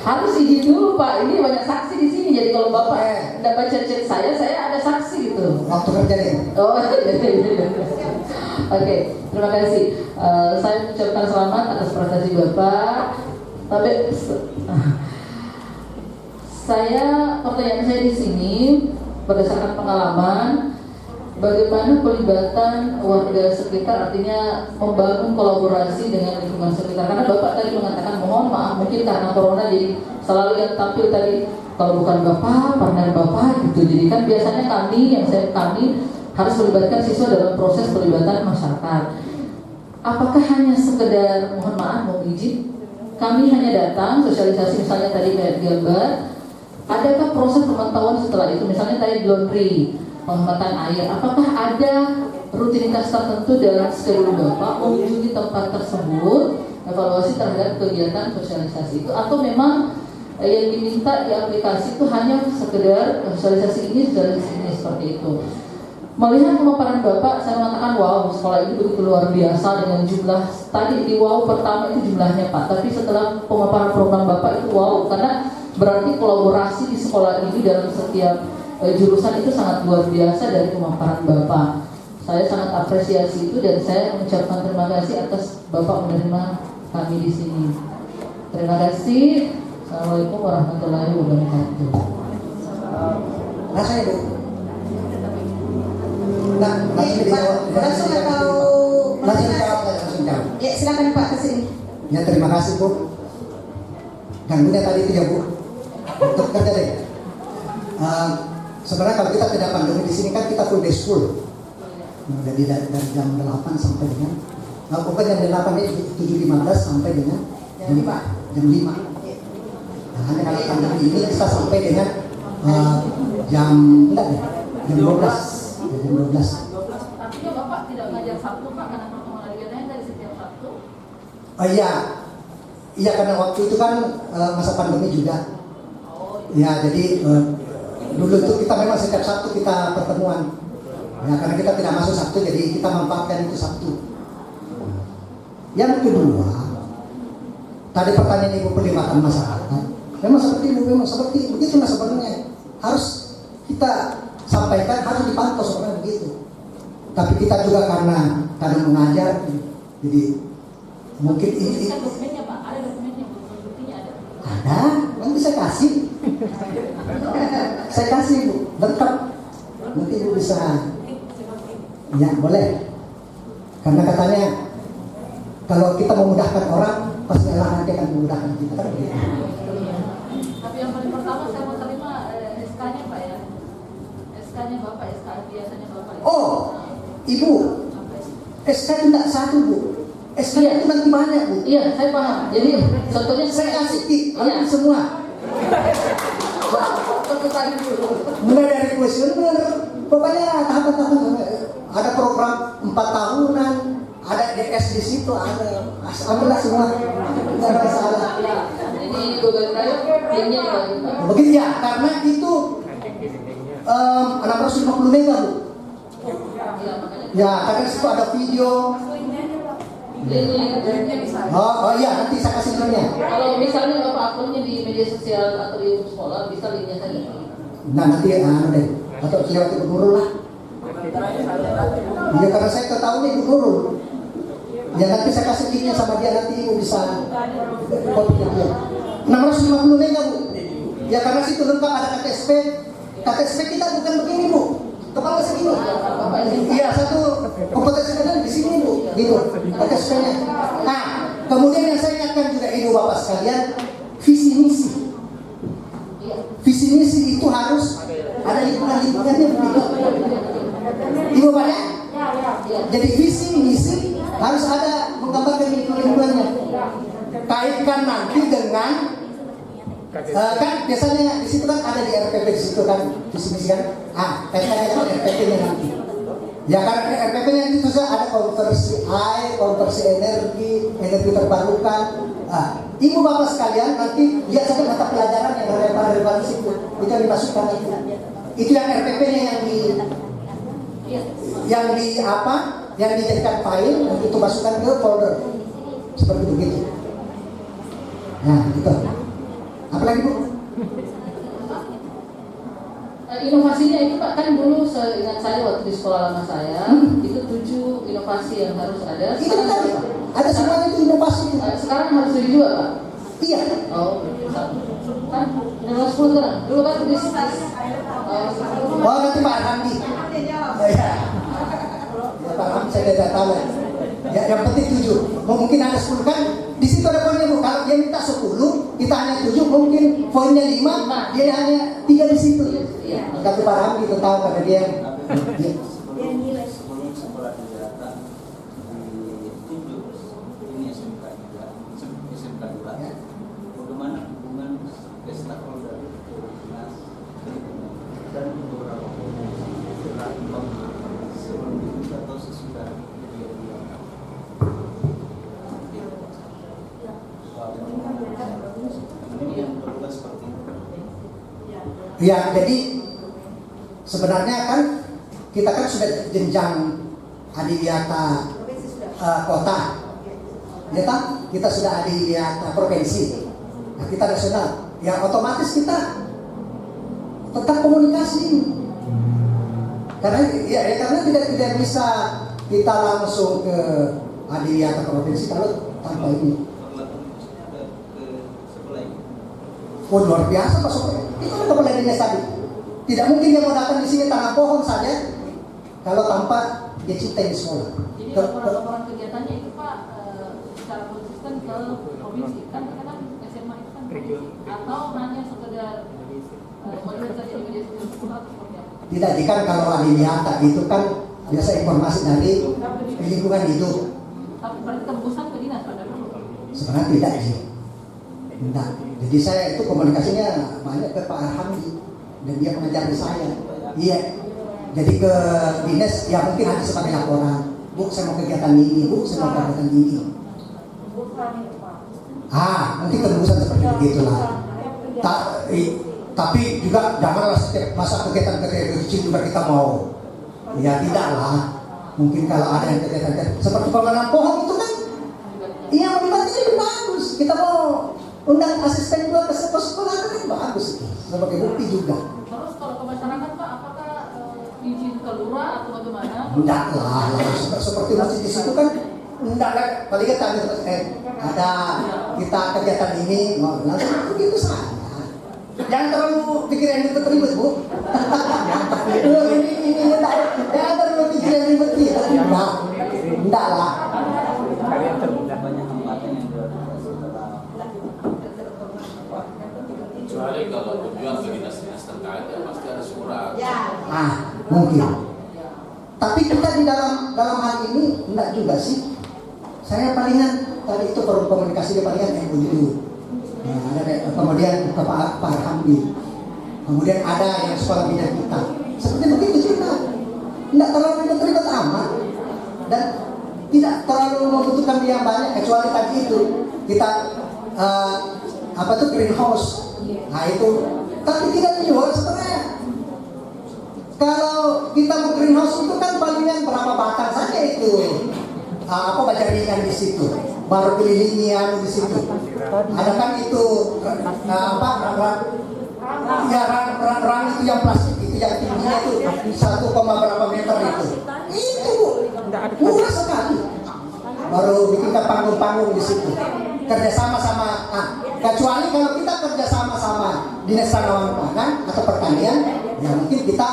Harus izin dulu Pak, ini banyak saksi di sini. Jadi kalau Bapak Anda baca chat saya ada saksi gitu. Waktu kerja nih. Oh, oke, terima kasih. Saya mengucapkan selamat atas prestasi Bapak. Tapi pertanyaan saya di sini berdasarkan pengalaman, bagaimana pelibatan warga sekitar, artinya membangun kolaborasi dengan lingkungan sekitar. Karena Bapak tadi mengatakan mohon maaf mungkin karena corona jadi selalu yang tampil tadi kalau bukan Bapak, partner Bapak gitu. Jadi kan biasanya kami harus melibatkan siswa dalam proses pelibatan masyarakat. Apakah hanya sekedar mohon maaf izin kami hanya datang sosialisasi misalnya tadi kayak gambar, adakah proses pemantauan setelah itu misalnya tadi laundry, penghematan air, apakah ada rutinitas tertentu dalam schedule Bapak mengunjungi tempat tersebut, evaluasi terhadap kegiatan sosialisasi itu, atau memang yang diminta di aplikasi itu hanya sekedar sosialisasi ini seperti itu? Melihat pemaparan Bapak, saya mengatakan wow, sekolah ini begitu luar biasa dengan jumlah tadi di wow pertama itu jumlahnya Pak, tapi setelah pemaparan program Bapak itu wow, karena berarti kolaborasi di sekolah ini dalam setiap jurusan itu sangat luar biasa dari pemaparan Bapak. Saya sangat apresiasi itu dan saya mengucapkan terima kasih atas Bapak menerima kami di sini. Terima kasih. Assalamualaikum warahmatullahi wabarakatuh. Rasanya Bu. Nah, langsung atau langsung jawab. Ya, silakan Pak ke sini. Ya, terima kasih Bu. Ganggunya tadi itu ya Bu. Untuk kerja deh. Sebenarnya kalau kita tidak pandemi di sini kan kita full day school. Jadi dari jam 8 sampai dengan pokoknya jam 8 ini 7.15 sampai dengan jam 5. Nah, hanya kalau pandemi ini kita sampai dengan jam 12. Jam 12. Artinya Bapak tidak mengajar Sabtu Pak karena pertemuan kegiatannya dari setiap Sabtu? Oh iya. Iya karena waktu itu kan masa pandemi juga. Ya jadi dulu itu kita memang setiap Sabtu kita pertemuan. Ya karena kita tidak masuk Sabtu jadi kita manfaatkan itu Sabtu. Yang kedua, tadi pertanyaan Ibu pelibatan masyarakat. Memang seperti begitu sebenarnya. Harus kita sampaikan, harus dipantau sebenarnya begitu. Tapi kita juga karena kadang mengajar, jadi mungkin ini dokumennya Pak, ada dokumennya, buktinya ada. ada, nanti saya kasih. Saya kasih Bu, lengkap. Nanti Ibu bisa, ya boleh. Karena katanya kalau kita memudahkan orang, pasti Allah nanti akan memudahkan kita. Kan begitu. Tapi yang paling pertama saya mau terima SK-nya Pak ya. SK-nya Bapak, SK biasanya Bapak. Oh, Ibu, SK tidak satu Bu. SK itu nanti banyak Bu. Iya, saya paham. Jadi contohnya Saya kasih iya. semua. Mulai dari kuesioner, pokoknya tahapan-tahapan. Ada program 4 tahunan, ada DS di situ, ada. Alhamdulillah semua. Tidak ada masalah. Jadi Google Drive linknya dibagi Pak. Begitu ya, karena itu 650 mega Bu. Iya, makanya Ya, karena di situ ada video. linknya bisa. Oh iya, nanti saya kasih linknya. Kalau misalnya Bapak akunnya di media sosial atau di YouTube sekolah, bisa linknya saja. Nah nanti deh, atau lewat Ibu Nurul lah. Iya karena saya ketahui Ibu Nurul. Ya nanti saya kasih linknya sama dia, nanti Ibu bisa kopinya dia. 650 mega Bu. Ya karena situ lengkap ada KTSP. KTSP kita bukan begini Bu, kepala segini. Iya satu kompetensi kita di sini Bu, gitu KTSP-nya. Nah kemudian yang saya ingatkan juga Ibu Bapak sekalian, visi misi. Visi misi itu harus ada lingkungannya begitu. Ibu Bapak ya? Jadi visi misi harus ada menggambarkan lingkungannya. Kaitkan nanti dengan kan biasanya di situ kan ada di RPP di situ kan visi misi kan. Kaitkannya dengan RPP-nya nanti. Ya karena RPP-nya itu juga ada konversi air, konversi energi terbarukan. Ibu Bapak sekalian nanti lihat saja mata pelajaran yang relevan di situ. Itu yang dimasukkan itu. Itu yang RPP-nya yang dijadikan file untuk itu masukkan ke folder seperti begitu. Nah, gitu. Apa lagi Bu? inovasinya itu Pak, kan dulu seingat saya waktu di sekolah lama saya itu 7 inovasi yang harus ada. Itu tadi ada semuanya itu inovasi itu. Sekarang harus 7 juga Pak. Iya. Oh, kan nomor 10 sekarang. Dulu kan bisnis. Oh nanti Pak Arhandi. Ya. Pak Arhandi saya tidak tahu. Ya, yang penting 7. Mungkin ada 10 kan. Di situ ada poinnya Bu. Kalau dia minta 10, kita hanya 7, mungkin poinnya 5, dia hanya 3 di situ. Iya. Tapi Pak Arhandi itu tahu karena dia. Sebelum sekolah digerakkan ditunjuk ini SMK juga, SMK juga. Bagaimana hubungan stakeholder dinas dan beberapa sebelum itu atau sesudah dia diangkat. Ini yang berbuat seperti itu. Ya, jadi sebenarnya kan kita kan sudah jenjang adiwiyata kota, ya tak? Kita sudah adiwiyata provinsi, nah, kita nasional, ya otomatis kita tetap komunikasi, karena karena tidak bisa kita langsung ke adiwiyata provinsi kalau tanpa ini. Oh luar biasa Pak Sopo. Itu kan kepala dinas tadi. Tidak mungkin dia mau datang di sini tanah pohon saja kalau tanpa dia cintai sekolah. Jadi laporan kegiatannya itu Pak secara konsisten ke provinsi kan SMA itu kan provinsi atau hanya sekedar melihat saja di media sosial atau seperti apa? Tidak, kan kalau adiwiyata itu kan biasa informasi dari lingkungan hidup. Tapi berarti tembusan ke dinas pada dulu. Sebenarnya tidak sih. Tidak. Jadi saya itu komunikasinya banyak ke Pak Arhandi dan dia mengajari saya. Iya. Jadi ke dinas ya mungkin hanya sebagai laporan. Bu, saya mau kegiatan ini. Bu, saya mau kegiatan ini. Mungkin tembusan seperti begitulah. Tapi juga janganlah setiap masa kegiatan kecil juga kita mau. Ya tidaklah. Mungkin kalau ada yang kegiatan seperti penanam pohon itu kan, iya melibatnya lebih bagus. Kita mau undang asisten juga ke sekolah kan bagus sebagai bukti juga. Terus kalau ke masyarakat Pak, apakah izin ke lurah atau bagaimana? Enggak lah, seperti masjid di situ kan enggak lah. Paling kita ada kita kegiatan ini, mau langsung begitu saja. Jangan terlalu pikiran ribet-ribet Bu. ini enggak, jangan terlalu pikiran ribet-ribet. Enggak lah. Banyak hambatan yang kecuali kalau tujuan ke dinas-dinas terkait ya pasti ada surat. Mungkin. Tapi kita di dalam hal ini enggak juga sih. Saya palingan tadi itu perlu komunikasi palingan yang begitu. Nah, ada kemudian ke Pak Arhandi. Kemudian ada yang sekolah bina kita. Seperti begitu juga. Enggak terlalu ribet-ribet amat dan tidak terlalu membutuhkan biaya banyak kecuali tadi itu kita greenhouse. Nah itu, tapi tidak menjual sebenarnya. Kalau kita mau greenhouse itu kan palingan berapa batang saja itu. Baca ringan di situ, baru kelilingi di situ. Ada kan itu rang itu yang plastik itu yang tingginya itu 1, berapa meter itu. Itu murah sekali. Baru bikinkan panggung-panggung di situ. Kerjasama sama, kecuali kalau kita kerjasama sama dinas tanaman pangan atau pertanian, ya mungkin kita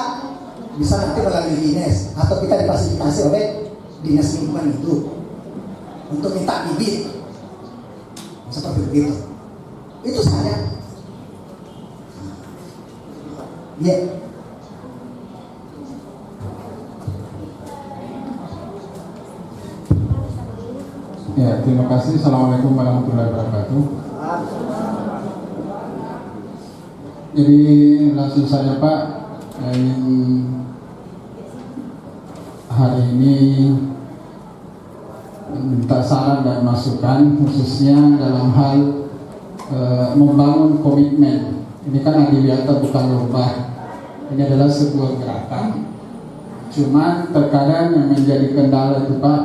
bisa nanti melalui dinas atau kita difasilitasi oleh dinas lingkungan itu untuk minta bibit seperti begitu. Itu saja. Ya. Ya, terima kasih. Assalamualaikum warahmatullahi wabarakatuh. Jadi langsung saja Pak, hari ini minta saran dan masukan khususnya dalam hal membangun komitmen. Ini kan adiwiyata bukan lomba. Ini adalah sebuah gerakan. Cuma terkadang yang menjadi kendala itu Pak,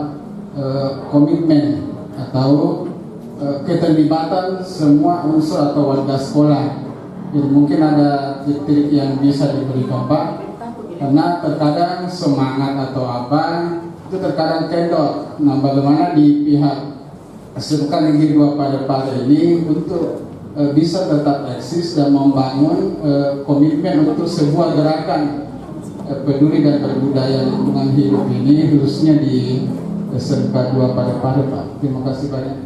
komitmen atau keterlibatan semua unsur atau warga sekolah Jadi mungkin ada trik yang bisa diberikan Pak, karena terkadang semangat atau apa itu terkadang kendor. Nah, bagaimana di pihak Serkan Negeri 2 Padepare ini untuk bisa tetap eksis dan membangun komitmen untuk sebuah gerakan peduli dan berbudaya lingkungan hidup ini, khususnya di SMK 2 Padepare Pak. Terima kasih banyak.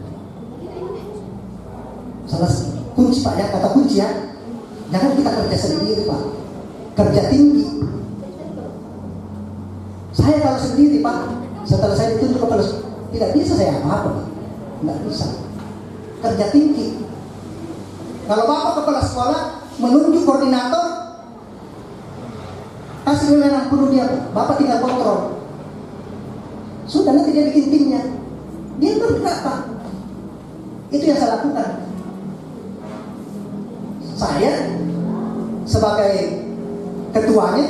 Salah kunci Pak ya, kata kunci ya. Jangan kita kerja sendiri Pak, kerja tinggi. Saya kalau sendiri Pak, setelah saya ditunjuk kepala tidak bisa saya apa-apa Pak, nggak bisa. Kerja tinggi. Kalau Bapak kepala sekolah menunjuk koordinator, kasih wewenang penuh dia Pak, Bapak tinggal kontrol. Sudah nanti dia bikin timnya, dia bergerak Pak. Itu yang saya lakukan. Saya sebagai ketuanya,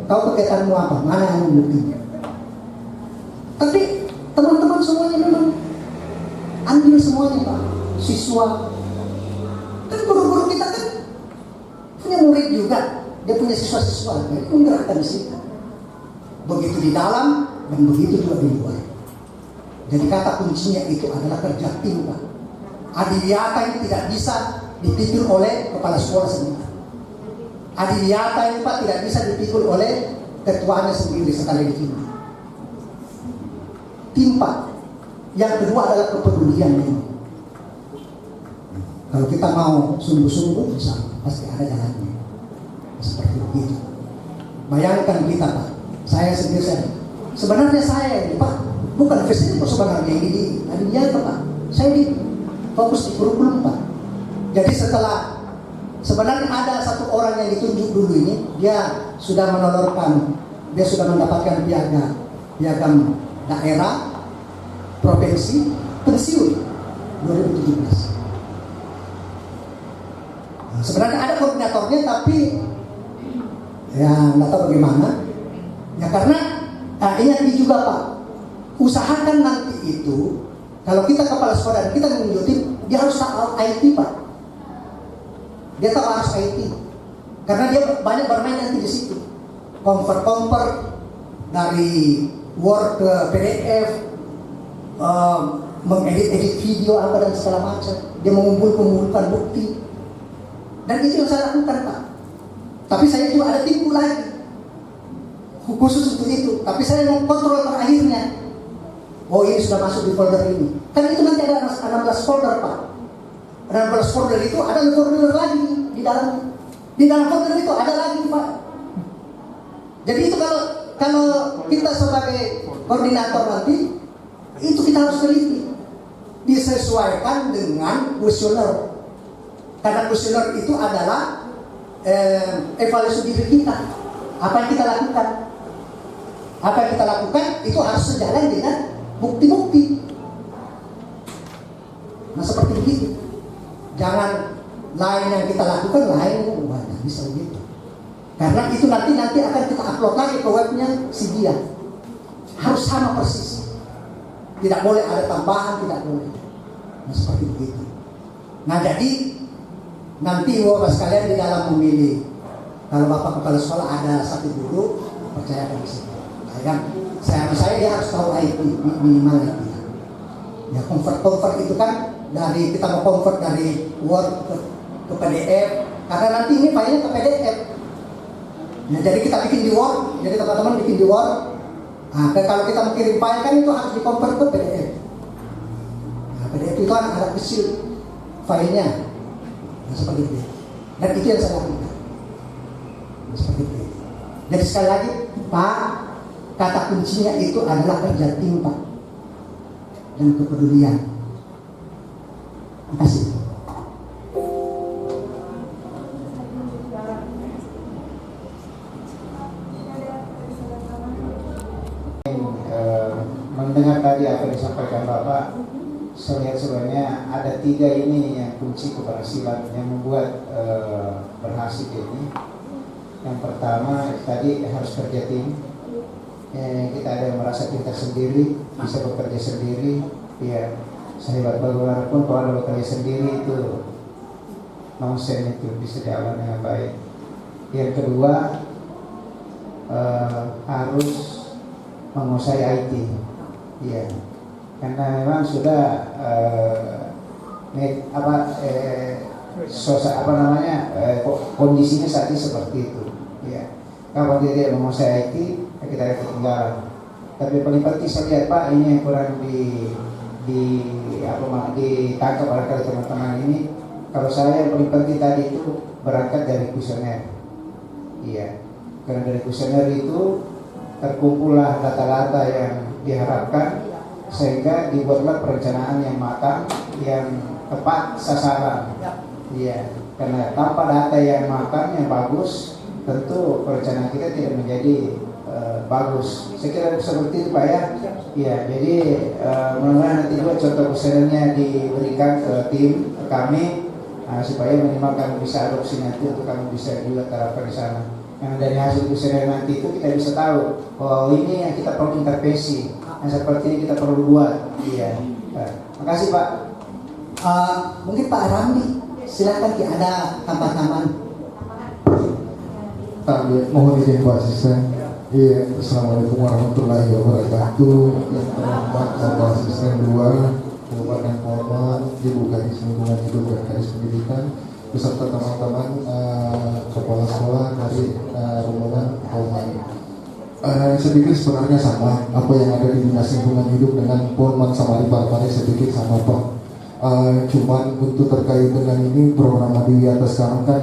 tahu kegiatanmu apa? Mana yang membuktinya? Tapi teman-teman semuanya memang ambil semuanya Pak. Siswa, kan guru-guru kita kan punya murid juga, dia punya siswa-siswa, jadi menggerakkan di situ. Begitu di dalam dan begitu juga di luar. Jadi kata kuncinya itu adalah kerja tim Pak. Adiwiyata ini tidak bisa dipikul oleh kepala sekolah sendiri. Adiwiyata ini Pak tidak bisa dipikul oleh ketuanya sendiri sekali ditunjuk. Tim Pak. Yang kedua adalah kepedulian ini. Kalau kita mau sungguh-sungguh bisa, pasti ada jalannya. Seperti begitu. Bayangkan kita Pak, saya sendiri sebenarnya saya ini Pak, bukan fasilitas sebenarnya ini Adiwiyata Pak. Saya di fokus di kurikulum Pak. Jadi setelah sebenarnya ada satu orang yang ditunjuk dulu ini, dia sudah menolorkan, dia sudah mendapatkan piagam daerah, provinsi, pensiun 2017. Nah, sebenarnya ada koordinatornya tapi ya nggak tahu bagaimana. Ya karena ingat juga Pak, usahakan nanti itu kalau kita kepala sekolah dan kita menunjukin, dia harus tahu IT Pak. Dia tahu harus IT, karena dia banyak bermain nanti di situ. Convert dari Word ke PDF, mengedit video apa dan segala macam. Dia mengumpulkan bukti, dan itu yang saya lakukan Pak. Tapi saya juga ada tim lagi khusus untuk itu. Tapi saya mau kontrol terakhirnya. Oh ini sudah masuk di folder ini. Kan itu nanti ada 16 folder Pak. 16 folder itu ada folder lagi di dalam. Di dalam folder itu ada lagi Pak. Jadi itu kalau kita sebagai koordinator nanti, itu kita harus teliti. Disesuaikan dengan kuesioner. Karena kuesioner itu adalah evaluasi diri kita. Apa yang kita lakukan? Apa yang kita lakukan itu harus sejalan dengan bukti-bukti. Nah seperti begitu. Jangan lain yang kita lakukan, lain yang bisa begitu. Karena itu nanti akan kita upload lagi ke webnya si dia. Harus sama persis. Tidak boleh ada tambahan, tidak boleh. Nah seperti begitu. Nah jadi nanti Bapak sekalian di dalam memilih. Kalau Bapak kepala sekolah ada satu guru, percayakan di situ. Saya dia harus tahu IT minimal IT. Ya convert itu kan dari kita mau convert dari Word ke PDF, karena nanti ini filenya ke PDF. Nah, jadi kita bikin di Word, jadi teman-teman bikin di Word. Nah, kalau kita mau kirim file kan itu harus di-convert ke PDF. Nah, PDF itu kan ada kecil filenya. Nah, seperti itu. Dan itu yang saya lakukan. Nah, seperti itu. Jadi sekali lagi, Pak, kata kuncinya itu adalah kerja tim Pak dan kepedulian. Terima kasih. Mendengar tadi apa yang disampaikan Bapak, sebenarnya ada 3 ini yang kunci keberhasilan yang membuat berhasil ini. Yang pertama tadi harus kerja tim. Kita ada yang merasa pintar sendiri, bisa bekerja sendiri. Ya, saya bagaimanapun kalau ada bekerja sendiri itu nonsen itu bisa jalan dengan baik. Yang kedua, harus menguasai IT, ya, karena memang sudah kondisinya saat ini seperti itu, ya. Kalau dia tidak menguasai IT, kita akan ketinggalan. Tapi paling penting saya lihat Pak, ini yang kurang ditangkap oleh teman-teman ini. Kalau saya yang paling penting tadi itu berangkat dari kuesioner, iya. Karena dari kuesioner itu terkumpullah data-data yang diharapkan, sehingga dibuatlah perencanaan yang matang, yang tepat sasaran, iya. Karena tanpa data yang matang, yang bagus, tentu perencanaan kita tidak menjadi bagus. Saya kira seperti itu Pak ya. Ya, jadi mudah-mudahan nanti juga contoh kuesionernya diberikan ke tim kami, supaya minimal kami bisa adopsi nanti untuk kami bisa juga terapkan di sana. Yang dari hasil kuesioner nanti itu kita bisa tahu bahwa ini yang kita perlu intervensi, yang seperti ini kita perlu buat. Iya. Makasih Pak. Mungkin Pak Ramli, silakan ada tambahan-tambahan. Mohon izin Pak Asisten. Iya, Assalamualaikum warahmatullahi wabarakatuh. Yang terhormat Bapak Asisten 2, Kabupaten Polman, Ibu Kadis Lingkungan Hidup dan Kadis Pendidikan, beserta teman-teman kepala sekolah dari rombongan Polman. Saya pikir sebenarnya sama, apa yang ada di Dinas Lingkungan Hidup dengan Polman sama di Parepare saya pikir sama Pak. Cuman untuk terkait dengan ini program Adiwiyata sekarang kan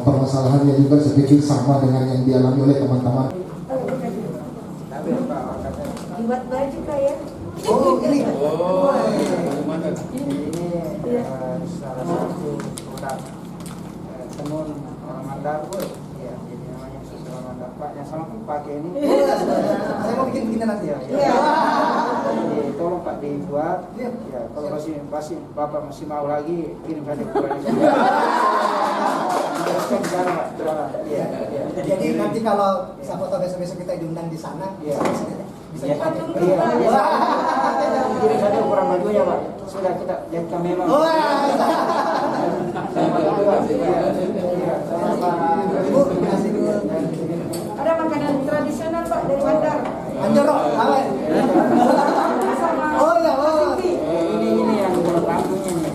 permasalahannya juga saya pikir sama dengan yang dialami oleh teman-teman. Dibuat baik juga ya. Oh ini. Ini salah satu produk tenun orang Mandar, ya, jadi namanya susu orang Mandar Pak. Yang sama pun pakai ini. Saya mau bikin begini nanti ya. Jadi tolong Pak dibuat. Ya, kalau masih Bapak masih mau lagi kirim saja kurangnya. Jadi nanti kalau foto besok-besok kita diundang di sana, bisa dipakai. Kirim saja ukuran bajunya Pak. Sudah kita jadikan memang. Ada makanan tradisional Pak dari Mandar. Anjoro, apa? Oh ya, Ini yang buat kampungnya nih.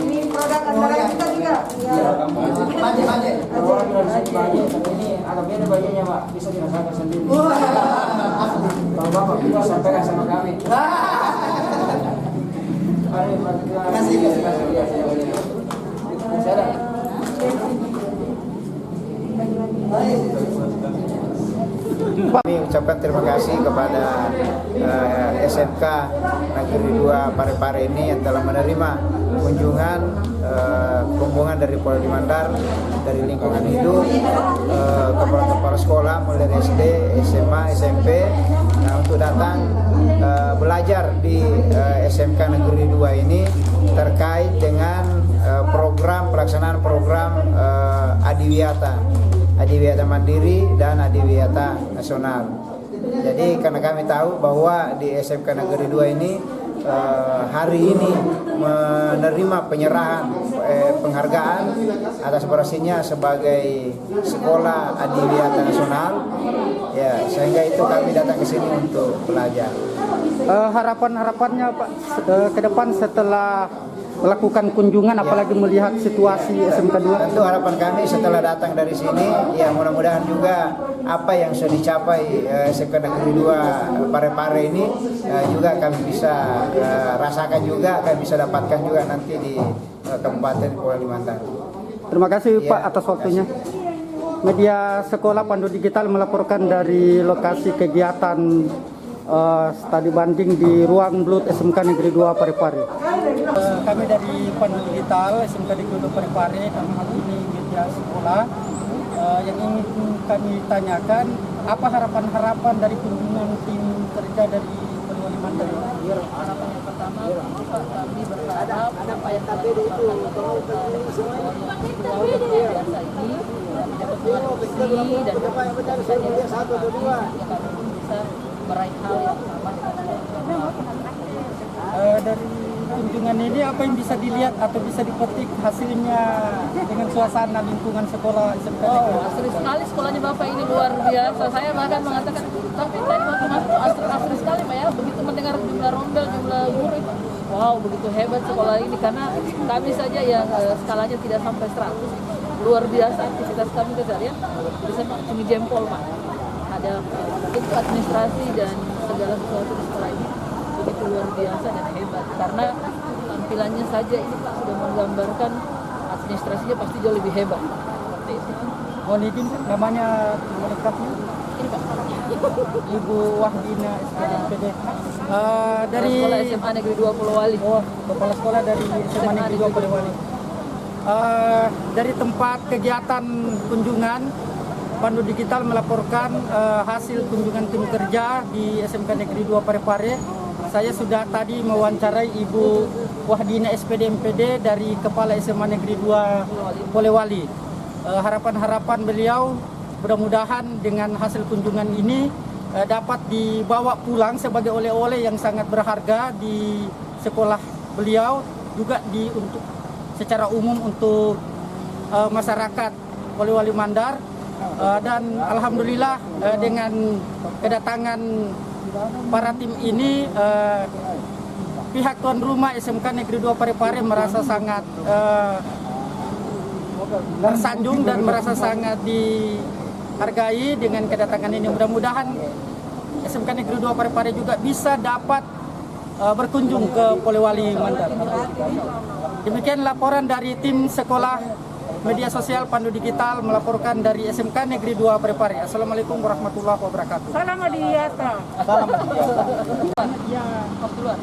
Ini produk andalan kita juga. Manje. Orang bilang sini baju, tapi ini agak beda bajunya Pak. Bisa dirasakan sendiri. Kalau Bapak bisa sampaikan sama kami. Terima kasih. Kami ucapkan terima kasih kepada SMK Negeri 2 Parepare ini yang telah menerima kunjungan rombongan dari Polda Mandar, dari lingkungan hidup, kepala sekolah mulai dari SD, SMA, SMP, untuk datang belajar di SMK Negeri 2 ini terkait dengan pelaksanaan program Adiwiyata Mandiri dan Adiwiyata Nasional. Jadi karena kami tahu bahwa di SMK Negeri 2 ini hari ini menerima penyerahan penghargaan atas berhasilnya sebagai sekolah Adiwiyata Nasional, ya, sehingga itu kami datang ke sini untuk belajar. Harapannya Pak ke depan setelah melakukan kunjungan, apalagi melihat situasi SMK 2? Tentu harapan kami setelah datang dari sini, ya mudah-mudahan juga apa yang sudah dicapai SMK Negeri 2 Parepare ini juga kami bisa rasakan juga, kami bisa dapatkan juga nanti di Kabupaten Polda Mandar. Terima kasih Pak atas waktunya. Media Sekolah Pandu Digital melaporkan dari lokasi kegiatan studi banding di ruang Blut SMK Negeri 2 Parepare. Kami dari Pandu Digital SMK Negeri 2 Parepare, kami hari ini media sekolah yang ingin kami tanyakan, apa harapan-harapan dari kunjungan tim kerja dari Polda Mandar? Harapan yang pertama, kami berharap apa yang telah dilakukan biasa ini dapat mengadopsi dan bisa bisa meraih hal yang sama dengan Dari kunjungan ini apa yang bisa dilihat atau bisa dipetik hasilnya dengan suasana lingkungan sekolah SMK? Oh, asri sekali sekolahnya Bapak ini luar biasa. Saya bahkan mengatakan, tapi tadi waktu masuk asri sekali Pak ya. Begitu mendengar jumlah rombel, jumlah guru, wow begitu hebat sekolah ini. Karena kami saja yang skalanya tidak sampai 100. Luar biasa aktivitas kami keseharian. Bisa cumi jempol Pak. Ada itu administrasi dan segala sesuatu di sekolah ini begitu luar biasa dan hebat. Karena tampilannya saja ini Pak sudah menggambarkan administrasinya pasti jauh lebih hebat. Seperti itu. Mohon izin namanya lengkapnya? Ini Pak. Ibu Wahdina SPD. Dari Sekolah SMA Negeri 2 Polowali. Oh, kepala sekolah dari SMA Negeri 2 Polowali. Dari tempat kegiatan kunjungan, Pandu Digital melaporkan hasil kunjungan tim kerja di SMK Negeri 2 Parepare. Saya sudah tadi mewawancarai Ibu Wahdina SPD MPD dari Kepala SMA Negeri 2 Polewali. Harapan-harapan beliau mudah-mudahan dengan hasil kunjungan ini dapat dibawa pulang sebagai oleh-oleh yang sangat berharga di sekolah beliau, juga untuk secara umum untuk masyarakat Polewali Mandar. Dan alhamdulillah dengan kedatangan para tim ini pihak tuan rumah SMK Negeri 2 Parepare merasa sangat tersanjung dan merasa sangat dihargai dengan kedatangan ini. Mudah-mudahan SMK Negeri 2 Parepare juga bisa dapat berkunjung ke Polewali Mandar. Demikian laporan dari tim sekolah media sosial Pandu Digital melaporkan dari SMK Negeri 2 Parepare. Assalamualaikum warahmatullahi wabarakatuh. Salam Adiata. Salam Adiata. Ya, kebetulan.